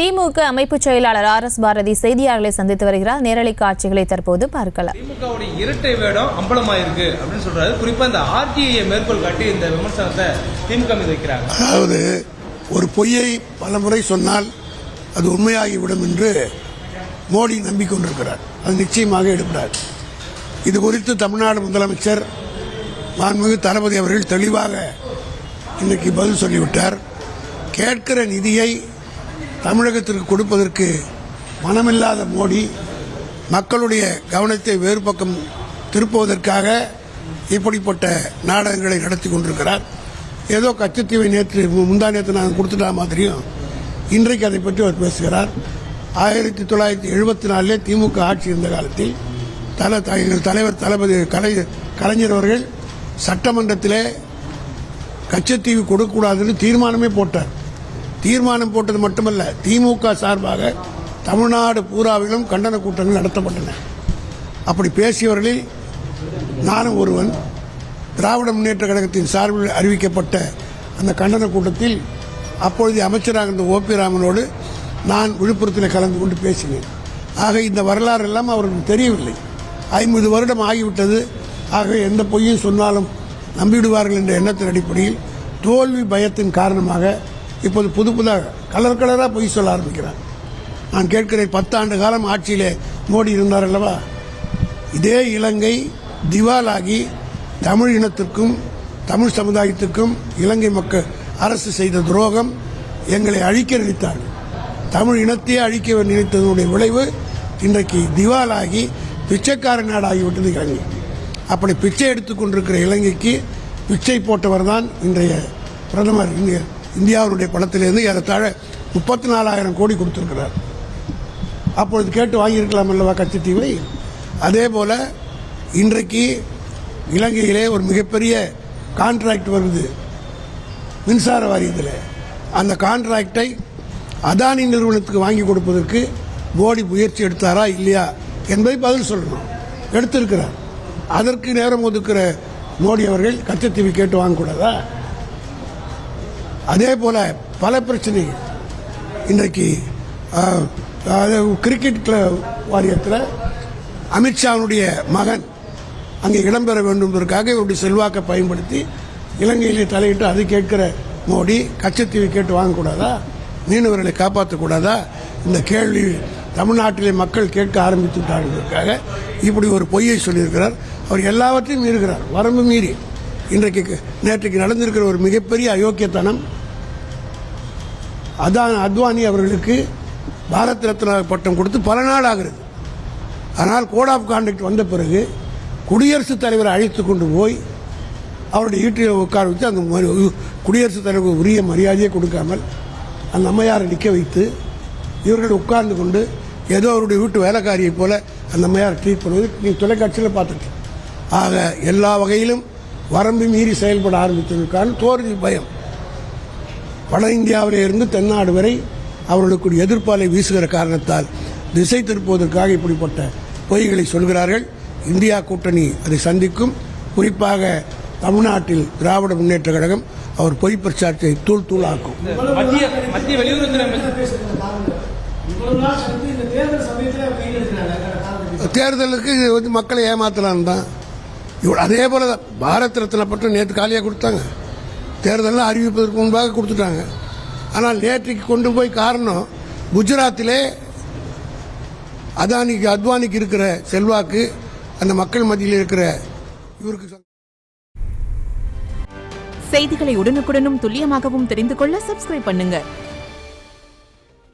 திமுக அமைப்பு செயலாளர் RS பாரதி செய்தியாளர்களை சந்தித்து வருகிறார். நேரலை காட்சிகளை தற்போது பார்க்கலாம். திமுகவுடைய இரட்டை வேடம் அம்பலமாயிருக்கு அப்படின்னு சொல்றாரு. குறிப்பா இந்த RTI மேற்கோள் காட்டி இந்த விமர்சனத்தை திமுக மீது வைக்கிறாங்க. அதாவது ஒரு பொய்யை பலமுறை சொன்னால் அது உண்மையாகிவிடும் என்று மோடி நம்பிக்கொண்டிருக்கிறார். அது நிச்சயமாக எடுக்கிறார். இது குறித்து தமிழ்நாடு முதலமைச்சர் மாண்புமிகு தளபதி அவர்கள் தெளிவாக இன்றைக்கு பதில் சொல்லிவிட்டார். கேட்கிற நிதியை தமிழகத்திற்கு கொடுப்பதற்கு மனமில்லாத மோடி மக்களுடைய கவனத்தை வேறு பக்கம் திருப்புவதற்காக இப்படிப்பட்ட நாடகங்களை நடத்தி கொண்டிருக்கிறார். ஏதோ கச்சத்தீவை நேற்று முந்தா நேற்று நாங்கள் கொடுத்துட்டா மாதிரியும் இன்றைக்கு அதை பற்றி அவர் பேசுகிறார். 1974 திமுக ஆட்சி இருந்த காலத்தில் எங்கள் தலைவர் தளபதி கலைஞர் அவர்கள் சட்டமன்றத்திலே கச்சத்தீவு கொடுக்கக்கூடாதுன்னு தீர்மானமே போட்டார். தீர்மானம் போட்டது மட்டுமல்ல, திமுக சார்பாக தமிழ்நாடு பூராவிலும் கண்டன கூட்டங்கள் நடத்தப்பட்டன. அப்படி பேசியவர்களில் நானும் ஒருவன். திராவிட முன்னேற்ற கழகத்தின் சார்பில் அறிவிக்கப்பட்ட அந்த கண்டன கூட்டத்தில் அப்பொழுது அமைச்சராக இருந்த OP ராமனோடு நான் விழுப்புரத்தில் கலந்து கொண்டு பேசினேன். ஆக இந்த வரலாறு எல்லாம் அவருக்கு தெரியவில்லை. 50 வருடம் ஆகிவிட்டது. ஆக எந்த பொய்யும் சொன்னாலும் நம்பிவிடுவார்கள் என்ற எண்ணத்தின் அடிப்படையில் தோல்வி பயத்தின் காரணமாக இப்போது புதுதாக கலராக பொய் சொல்ல ஆரம்பிக்கிறார். நான் கேட்கிறேன், 10 ஆண்டு காலம் ஆட்சியிலே மோடி இருந்தார் அல்லவா? இதே இலங்கை திவாலாகி தமிழ் இனத்திற்கும் தமிழ் சமுதாயத்திற்கும் இலங்கை மக்கள் அரசு செய்த துரோகம். எங்களை அழிக்க நினைத்தார்கள். தமிழ் இனத்தையே அழிக்க நினைத்ததனுடைய விளைவு இன்றைக்கு திவாலாகி பிச்சைக்கார நாடாகிவிட்டது இலங்கை. அப்படி பிச்சை எடுத்துக் கொண்டிருக்கிற இலங்கைக்கு பிச்சை போட்டவர் தான் இன்றைய பிரதமர். இந்தியாவுடைய பணத்திலிருந்து ஏறத்தாழ 34,000 கோடி கொடுத்திருக்கிறார். அப்பொழுது கேட்டு வாங்கியிருக்கலாம் அல்லவா கச்சத்தீவை? அதே போல இன்றைக்கு இலங்கையிலே ஒரு மிகப்பெரிய கான்ட்ராக்ட் வருது மின்சார வாரியத்தில். அந்த கான்ட்ராக்டை அதானி நிறுவனத்துக்கு வாங்கி கொடுப்பதற்கு மோடி முயற்சி எடுத்தாரா இல்லையா என்பதை பதில் சொல்லணும். எடுத்திருக்கிறார். அதற்கு நேரம் ஒதுக்கிற மோடி அவர்கள் கச்சத்தீவை கேட்டு வாங்கக்கூடாதா? அதே போல பல பிரச்சனைகள் இன்றைக்கு கிரிக்கெட் வாரியத்தில் அமித்ஷாவுடைய மகன் அங்கே இடம்பெற வேண்டும் என்பதற்காக இவருடைய செல்வாக்கை பயன்படுத்தி இலங்கையிலே தலையிட்டு அதை கேட்கிற மோடி கச்சத்தீவை கேட்டு வாங்கக்கூடாதா? மீனவர்களை காப்பாற்றக்கூடாதா? இந்த கேள்வி தமிழ்நாட்டிலே மக்கள் கேட்க ஆரம்பித்து விட்டார்களுக்காக இப்படி ஒரு பொய்யை சொல்லியிருக்கிறார். அவர் எல்லாவற்றையும் மீறுகிறார், வரம்பு மீறி. நேற்றைக்கு நடந்திருக்கிற ஒரு மிகப்பெரிய அயோக்கியத்தனம், அத்வானி அவர்களுக்கு பாரத் ரத்னா பட்டம் கொடுத்து பல நாள் ஆகிறது. ஆனால் கோட் ஆஃப் கான்டக்ட் வந்த பிறகு குடியரசுத் தலைவரை அழைத்து கொண்டு போய் அவருடைய வீட்டில் உட்கார வச்சு அந்த குடியரசுத் தலைவருக்கு உரிய மரியாதையை கொடுக்காமல் அந்த அம்மையாரை நிற்க வைத்து இவர்கள் உட்கார்ந்து கொண்டு ஏதோ அவருடைய வீட்டு வேலைக்காரியை போல அந்த அம்மையாரை ட்ரீட் பண்ணுவது நீ தொலைக்காட்சியில் பார்த்துட்டு. ஆக எல்லா வகையிலும் வரம்பு மீறி செயல்பட ஆரம்பித்ததற்கான தோல்வி பயம். வட இந்தியாவிலே இருந்து தென்னாடு வரை அவர்களுக்கு எதிர்ப்பாலை வீசுகிற காரணத்தால் திசை திருப்புவதற்காக இப்படிப்பட்ட பொய்களை சொல்கிறார்கள். இந்தியா கூட்டணி அதை சந்திக்கும். குறிப்பாக தமிழ்நாட்டில் திராவிட முன்னேற்ற கழகம் அவர் பொய் பிரச்சாரத்தை தூள் ஆக்கும். தேர்தலுக்கு இது வந்து மக்களை ஏமாத்தலாம் தான். அதே போல பாரத் ரத்னா பட்டம் நேற்று காலியாக கொடுத்தாங்க. தேர்தலில் அறிவிப்பதற்கு முன்பாக கொடுத்துட்டாங்க. ஆனால் நேற்றைக்கு கொண்டு போய் காரணம் குஜராத்திலே அத்வானிக்கு இருக்கிற செல்வாக்கு அந்த மக்கள் மத்தியில் இருக்கிற இவருக்கு. செய்திகளை உடனுக்குடனும் துல்லியமாகவும் தெரிந்து கொள்ள சப்ஸ்கிரைப் பண்ணுங்க.